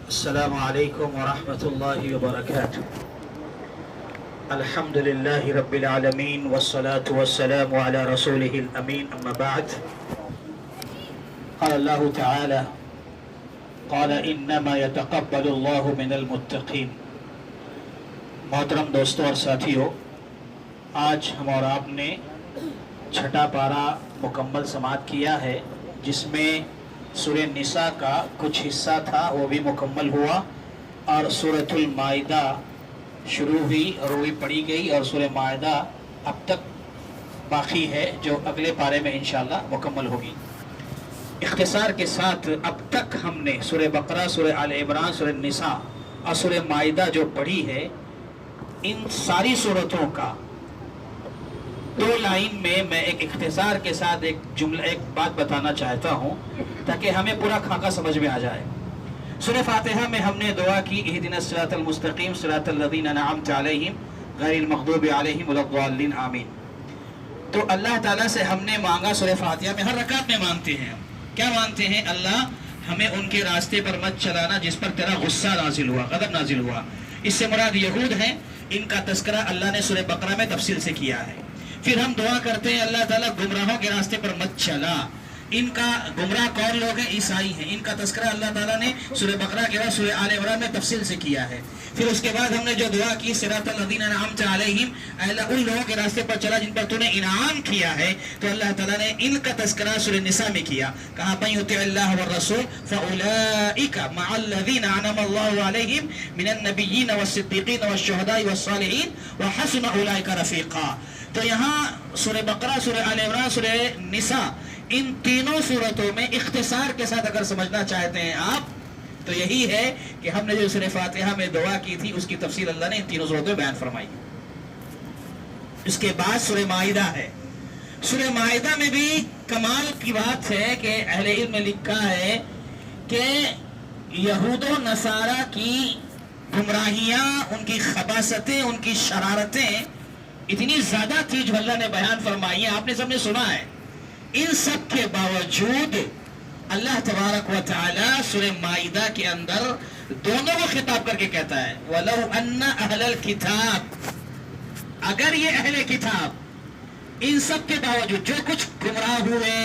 السلام علیکم ورحمۃ اللہ وبرکاتہ۔ الحمد للہ رب العالمین والصلاة والسلام علی رسولہ الامین، اما بعد۔ قال اللہ تعالی قال انما يتقبل اللہ من المتقین۔ محترم دوستوں اور ساتھیوں، آج ہم اور آپ نے چھٹا پارہ مکمل سماعت کیا ہے، جس میں سورہ نساء کا کچھ حصہ تھا، وہ بھی مکمل ہوا، اور سورۃ المائدہ شروع ہوئی اور وہ بھی پڑھی گئی، اور سورہ مائدہ اب تک باقی ہے جو اگلے پارے میں انشاءاللہ مکمل ہوگی۔ اختصار کے ساتھ اب تک ہم نے سورہ بقرہ، سورہ آل عمران، سورہ نساء اور سورہ مائدہ جو پڑھی ہے، ان ساری سورتوں کا دو لائن میں ایک اختصار کے ساتھ ایک بات بتانا چاہتا ہوں تاکہ ہمیں پورا خاکہ سمجھ میں آ جائے۔ سورہ فاتحہ میں ہم نے دعا کی اہدنا الصراط المستقیم صراط الذین انعمت علیہم غیر المغضوب علیہم ولا الضالین آمین۔ تو اللہ تعالیٰ سے ہم نے مانگا، سورہ فاتحہ میں ہر رکعت میں مانگتے ہیں، کیا مانگتے ہیں؟ اللہ ہمیں ان کے راستے پر مت چلانا جس پر تیرا غصہ نازل ہوا، غضب نازل ہوا۔ اس سے مراد یہود ہیں، ان کا تذکرہ اللہ نے سورہ بقرہ میں تفصیل سے کیا ہے۔ پھر ہم دعا کرتے ہیں اللہ تعالیٰ گمراہوں کے راستے پر مت چلا۔ ان کا گمراہ کون لوگ ہیں؟ عیسائی ہیں۔ ان کا تذکرہ اللہ تعالیٰ نے سورہ بقرہ کے بعد سورہ آل عمران میں تفصیل سے کیا ہے۔ پھر اس کے بعد ہم نے جو دعا کی صراط الذین انعمت علیہم، اے اللہ ان لوگوں کے راستے پر چلا جن پر تو نے انعام کیا ہے، تو اللہ تعالیٰ نے ان کا تذکرہ سورہ نساء میں کیا، کہا من یطع اللہ والرسول فاولئک مع الذین انعم اللہ علیہم من النبیین والصدیقین والشہداء والصالحین وحسن اولئک رفیقا۔ تو یہاں سورہ بقرہ، سورہ آل عمران، سورہ نساء، ان تینوں صورتوں میں اختصار کے ساتھ اگر سمجھنا چاہتے ہیں آپ، تو یہی ہے کہ ہم نے جو سورہ فاتحہ میں دعا کی تھی اس کی تفصیل اللہ نے ان تینوں صورتوں میں بیان فرمائی۔ اس کے بعد سورہ مائدہ ہے۔ سورہ مائدہ میں بھی کمال کی بات ہے کہ اہل علم نے لکھا ہے کہ یہود و نصارہ کی گمراہیاں، ان کی خباثتیں، ان کی شرارتیں اتنی زیادہ تھی جو اللہ نے بیان فرمائی ہیں، آپ نے سب نے سنا ہے۔ ان سب کے باوجود اللہ تبارک و تعالی سورہ مائدہ کے اندر دونوں کو خطاب کر کے کہتا ہے وَلَوْ أَنَّ أَهْلَ الْكِتَابِ، اگر یہ اہل کتاب ان سب کے باوجود جو کچھ گمراہ ہوئے،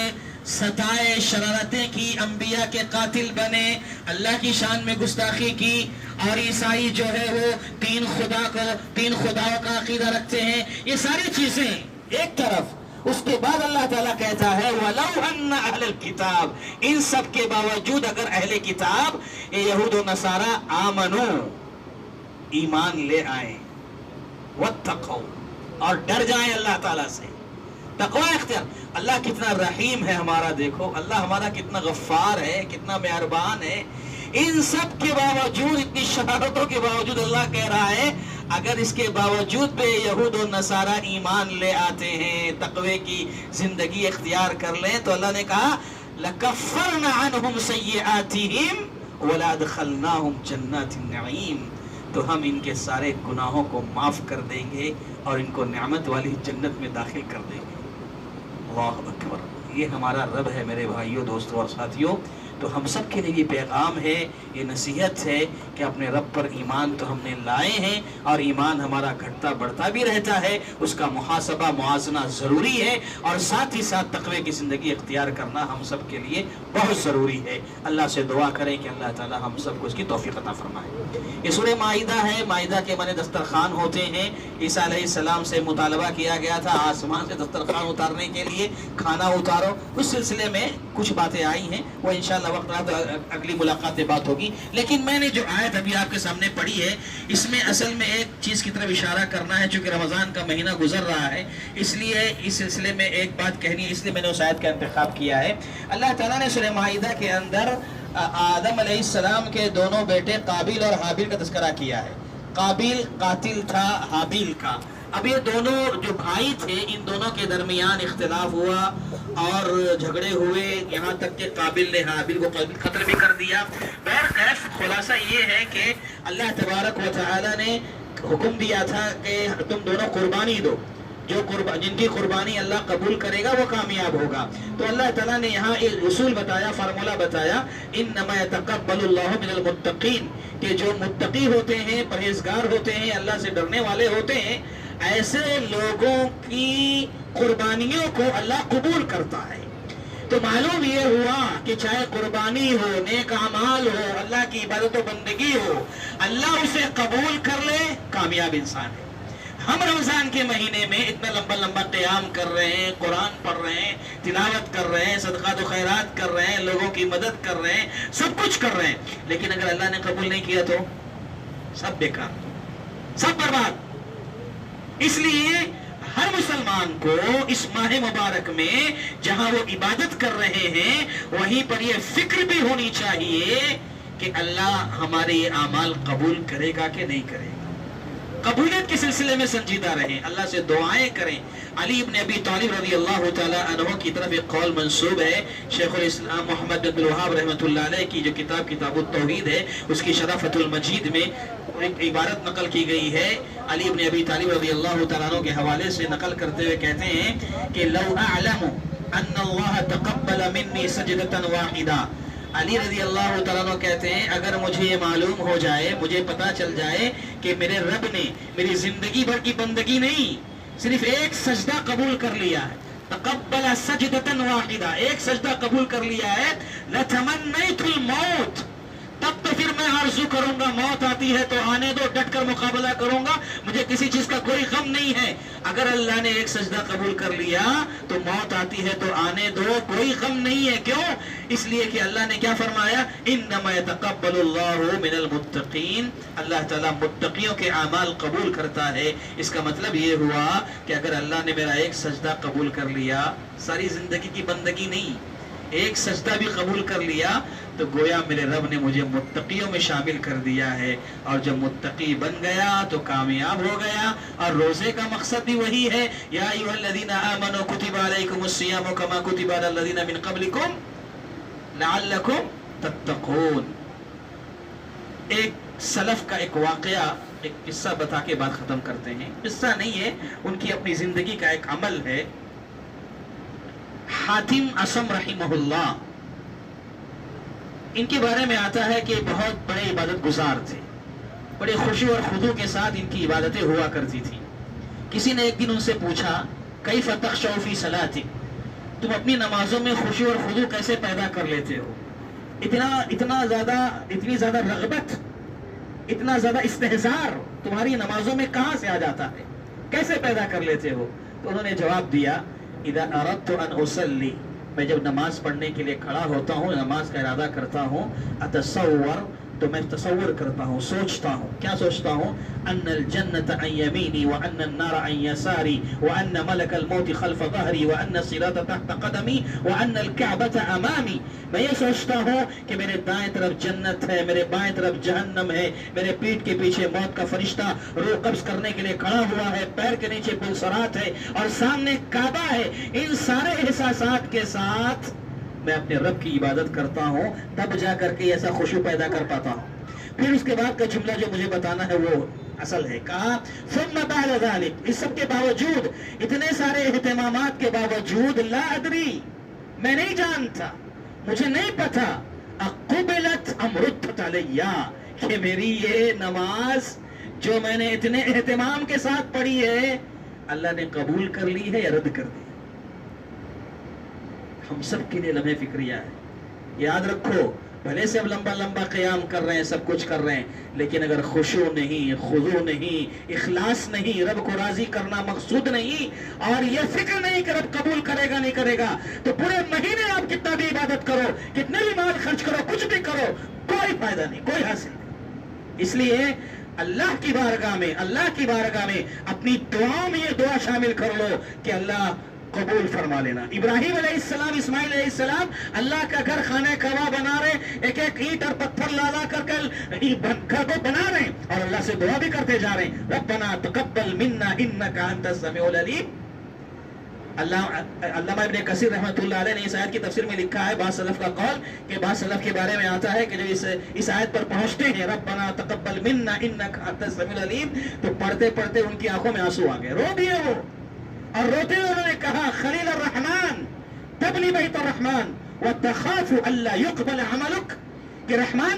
ستائے، شرارتیں کی، انبیاء کے قاتل بنے، اللہ کی شان میں گستاخی کی، اور عیسائی جو ہے وہ تین خداؤں کا عقیدہ رکھتے ہیں، یہ ساری چیزیں ایک طرف، اس کے بعد اللہ تعالیٰ کہتا ہے وَلَوْ أَنَّ أَهْلَ الْكِتَابِ، ان سب کے باوجود اگر اہل کتاب یہود و نصارہ آمنو، ایمان لے آئیں، وَاتَّقَوْا، اور ڈر جائیں اللہ تعالیٰ سے، تقوی اختیار۔ اللہ کتنا رحیم ہے ہمارا، دیکھو اللہ ہمارا کتنا غفار ہے، کتنا مہربان ہے۔ ان سب کے باوجود، اتنی شرارتوں کے باوجود اللہ کہہ رہا ہے اگر اس کے باوجود بھی یہود و نصارہ ایمان لے آتے ہیں، تقوی کی زندگی اختیار کر لیں، تو اللہ نے کہا لَكَفَّرْنَ عَنْهُمْ سَيِّئَاتِهِمْ وَلَأَدْخَلْنَاهُمْ جَنَّاتِ النَّعِيمِ، تو ہم ان کے سارے گناہوں کو معاف کر دیں گے اور ان کو نعمت والی جنت میں داخل کر دیں گے۔ اللہ اکبر، یہ ہمارا رب ہے میرے بھائیوں، دوستوں اور ساتھیوں۔ تو ہم سب کے لیے یہ پیغام ہے، یہ نصیحت ہے کہ اپنے رب پر ایمان تو ہم نے لائے ہیں، اور ایمان ہمارا گھٹتا بڑھتا بھی رہتا ہے، اس کا محاسبہ موازنہ ضروری ہے، اور ساتھ ہی ساتھ تقوی کی زندگی اختیار کرنا ہم سب کے لیے بہت ضروری ہے۔ اللہ سے دعا کریں کہ اللہ تعالی ہم سب کو اس کی توفیق عطا فرمائے۔ یہ سورہ مائدہ ہے، مائدہ کے معنی دسترخوان ہوتے ہیں۔ عیسیٰ علیہ السلام سے مطالبہ کیا گیا تھا آسمان سے دسترخوان اتارنے کے لیے، کھانا اتارو، اس سلسلے میں کچھ باتیں آئی ہیں، وہ انشاءاللہ وقت رہا تو اگلی ملاقات میں بات ہوگی۔ لیکن میں نے جو آیت ابھی آپ کے سامنے پڑھی ہے، اس میں اصل میں ایک چیز کی طرف اشارہ کرنا ہے، چونکہ رمضان کا مہینہ گزر رہا ہے، اس لیے اس سلسلے میں ایک بات کہنی ہے، اس لیے میں نے اس آیت کا انتخاب کیا ہے۔ اللہ تعالیٰ نے سورہ مائدہ کے اندر آدم علیہ السلام کے دونوں بیٹے قابیل اور حابیل کا تذکرہ کیا ہے۔ قابیل قاتل تھا حابیل کا۔ اب یہ دونوں جو بھائی تھے، ان دونوں کے درمیان اختلاف ہوا اور جھگڑے ہوئے، یہاں تک کہ قابیل نے حابیل کو قتل بھی کر دیا۔ بہرکیف خلاصہ یہ ہے کہ اللہ تبارک و تعالی نے حکم دیا تھا کہ تم دونوں قربانی دو، جن کی قربانی اللہ قبول کرے گا وہ کامیاب ہوگا. تو اللہ تعالیٰ نے یہاں ایک اصول بتایا، فارمولہ بتایا، انما یتقبل اللہ من المتقین، کہ جو متقی ہوتے ہیں، پرہیزگار ہوتے ہیں، اللہ سے ڈرنے والے ہوتے ہیں، ایسے لوگوں کی قربانیوں کو اللہ قبول کرتا ہے. تو معلوم یہ ہوا کہ چاہے قربانی ہو، نیک اعمال ہو، اللہ کی عبادت و بندگی ہو، اللہ اسے قبول کر لے، کامیاب انسان ہے. ہم رمضان کے مہینے میں اتنا لمبا لمبا قیام کر رہے ہیں، قرآن پڑھ رہے ہیں، تلاوت کر رہے ہیں، صدقات و خیرات کر رہے ہیں، لوگوں کی مدد کر رہے ہیں، سب کچھ کر رہے ہیں، لیکن اگر اللہ نے قبول نہیں کیا تو سب بیکار، سب برباد. اس لیے ہر مسلمان کو اس ماہ مبارک میں جہاں وہ عبادت کر رہے ہیں وہیں پر یہ فکر بھی ہونی چاہیے کہ اللہ ہمارے یہ اعمال قبول کرے گا کہ نہیں کرے گا. قبولیت کے سلسلے میں سنجیدہ رہیں، اللہ سے دعائیں کریں. علی ابن ابی طالب رضی اللہ تعالیٰ عنہ کی طرف ایک قول منسوب ہے. شیخ الاسلام محمد بن الوہاب رحمۃ اللہ علیہ کی جو کتاب التوحید ہے اس کی شرح فتح المجید میں ایک عبارت نقل کی گئی ہے. علی ابن ابی طالب رضی اللہ تعالیٰ عنہ کے حوالے سے نقل کرتے ہوئے کہتے ہیں کہ لو اعلم ان اللہ تقبل منی سجدۃ واحدہ. علی رضی اللہ تعالیٰ عنہ کہتے ہیں اگر مجھے یہ معلوم ہو جائے، مجھے پتا چل جائے کہ میرے رب نے میری زندگی بھر کی بندگی نہیں، صرف ایک سجدہ قبول کر لیا ہے، تقبل سجدۃ واحدہ، ایک سجدہ قبول کر لیا ہے، لتمنیت الموت، تب تو پھر میں آرزو کروں گا موت آتی ہے تو آنے دو، ڈٹ کر مقابلہ کروں گا، مجھے کسی چیز کا کوئی غم نہیں ہے. اگر اللہ نے ایک سجدہ قبول کر لیا تو موت آتی ہے تو آنے دو، کوئی غم نہیں ہے. کیوں؟ اس لیے کہ اللہ نے کیا فرمایا، انما یتقبل اللہ من المتقین، اللہ تعالیٰ متقیوں کے اعمال قبول کرتا ہے. اس کا مطلب یہ ہوا کہ اگر اللہ نے میرا ایک سجدہ قبول کر لیا، ساری زندگی کی بندگی نہیں، ایک سجدہ بھی قبول کر لیا تو گویا میرے رب نے مجھے متقیوں میں شامل کر دیا ہے، اور جب متقی بن گیا تو کامیاب ہو گیا. اور روزے کا مقصد بھی وہی ہے، یا ایھا الذین آمنوا کتب علیکم الصیام کما کتب علی الذین من قبلکم لعلکم تتقون. ایک سلف کا ایک واقعہ، ایک قصہ بتا کے بات ختم کرتے ہیں. قصہ نہیں ہے، ان کی اپنی زندگی کا ایک عمل ہے. حاتم اصم رحمہ اللہ، ان کے بارے میں آتا ہے کہ بہت بڑے عبادت گزار تھے، بڑے خوشی اور خضوع کے ساتھ ان کی عبادتیں ہوا کرتی تھی. کسی نے ایک دن ان سے پوچھا، کیف تخشع فی صلاتک، تم اپنی نمازوں میں خوشی اور خضوع کیسے پیدا کر لیتے ہو؟ اتنی زیادہ رغبت، اتنا زیادہ استحضار تمہاری نمازوں میں کہاں سے آ جاتا ہے؟ کیسے پیدا کر لیتے ہو؟ تو انہوں نے جواب دیا، اذا اردت ان اصلی، میں جب نماز پڑھنے کے لیے کھڑا ہوتا ہوں، نماز کا ارادہ کرتا ہوں، اتصور، تو میں تصور کرتا ہوں، سوچتا ہوں. کیا سوچتا ہوں؟ ان الجنت عن یمینی وان النار عن یساری وان ملک الموت خلف ظہری وان الصراط تحت قدمی وان الکعبۃ امامی. میں یہ سوچتا ہوں کہ میرے دائیں طرف جنت ہے، میرے بائیں طرف جہنم ہے، میرے پیٹھ کے پیچھے موت کا فرشتہ روح قبض کرنے کے لیے کھڑا ہوا ہے، پیر کے نیچے پل صراط ہے اور سامنے کعبہ ہے. ان سارے احساسات کے ساتھ میں اپنے رب کی عبادت کرتا ہوں، تب جا کر کے ایسا خوشی پیدا کر پاتا ہوں. پھر اس کے بعد کا جملہ جو مجھے بتانا ہے وہ اصل ہے. کہا ثم بعد ذلك، اس سب کے باوجود، اتنے سارے اہتمامات کے باوجود، لا ادری، میں نہیں جانتا، مجھے نہیں پتا، اقبلت ام ردت علیہ، کہ میری یہ نماز جو میں نے اتنے اہتمام کے ساتھ پڑھی ہے اللہ نے قبول کر لی ہے یا رد کر دی. ہم سب کے لیے لمحے فکریہ ہے. یاد رکھو، بھلے سے اب لمبا لمبا قیام کر رہے ہیں، سب کچھ کر رہے ہیں، لیکن اگر خشوع نہیں، خضوع نہیں، اخلاص نہیں، رب کو راضی کرنا مقصود نہیں، اور یہ فکر نہیں کہ رب قبول کرے گا نہیں کرے گا، تو پورے مہینے آپ کتنا بھی عبادت کرو، کتنے بھی مال خرچ کرو، کچھ بھی کرو، کوئی فائدہ نہیں، کوئی حاصل نہیں. اس لیے اللہ کی بارگاہ میں اپنی دعاؤں میں یہ دعا شامل کر لو کہ اللہ قبول فرما لینا. ابراہیم علیہ السلام، اسماعیل علیہ السلام اللہ کا گھر خانہ کعبہ بنا رہے، ایک ایک اینٹ اور پتھر لا کر گھر کو بنا رہے ہیں اور اللہ سے دعا بھی کرتے جا رہے ہیں، ربنا تقبل منا انک انت السمیع العلیم. علامہ ابن کثیر رحمۃ اللہ علیہ نے اس آیت کی تفسیر میں لکھا ہے، بعض سلف کا قول کہ بعض سلف کے بارے میں آتا ہے کہ جو اس آیت پر پہنچتے ہیں ربنا تقبل منا انک انت السمیع العلیم، تو پڑھتے پڑھتے ان کی آنکھوں میں آنسو آ گئے، رو دیے وہ. اور روتے ہوئے انہوں نے کہا خلیل الرحمن تبنی بیت الرحمن وتخاف الا يقبل عملك، کہ رحمان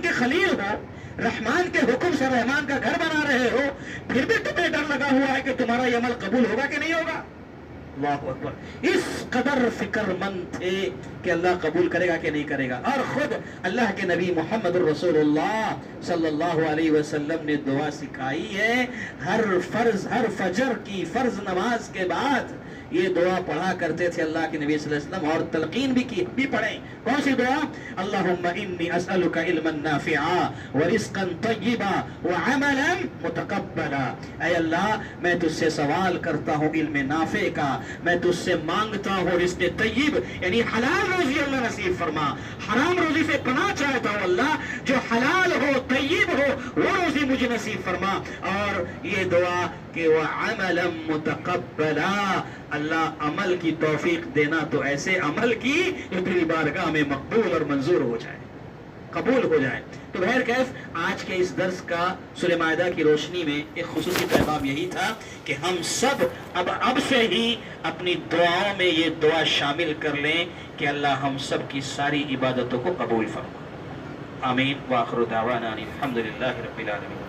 کے خلیل ہو، رحمان کے حکم سے رحمان کا گھر بنا رہے ہو، پھر بھی تمہیں ڈر لگا ہوا ہے کہ تمہارا یہ عمل قبول ہوگا کہ نہیں ہوگا. اللہ اکبر. اس قدر فکر مند تھے کہ اللہ قبول کرے گا کہ نہیں کرے گا. اور خود اللہ کے نبی محمد الرسول اللہ صلی اللہ علیہ وسلم نے دعا سکھائی ہے. ہر فجر کی فرض نماز کے بعد یہ دعا پڑھا کرتے تھے اللہ کے نبی صلی اللہ علیہ وسلم، اور تلقین بھی پڑھیں. کون سی دعا؟ اللہم انی اسألک علما نافعا ورزقا طیبا وعملا متقبلا. اے اللہ میں تجھ سے سوال کرتا ہوں علم نافع کا، میں تجھ سے مانگتا ہوں رزق طیب، یعنی حلال روزی اللہ نصیب فرما. حرام روزی سے پناہ چاہتا ہوں اللہ، جو حلال ہو طیب ہو وہ روزی مجھے نصیب فرما. اور یہ دعا کہ وعملا متقبلا، اللہ عمل کی توفیق دینا تو ایسے عمل کی جو تیری بارگاہ میں مقبول اور منظور ہو جائے، قبول ہو جائے. تو بہر کیف آج کے اس درس کا سورہ مائدہ کی روشنی میں ایک خصوصی پیغام یہی تھا کہ ہم سب اب سے ہی اپنی دعاؤں میں یہ دعا شامل کر لیں کہ اللہ ہم سب کی ساری عبادتوں کو قبول فرما. آمین. وآخر دعوانا الحمدللہ رب العالمین.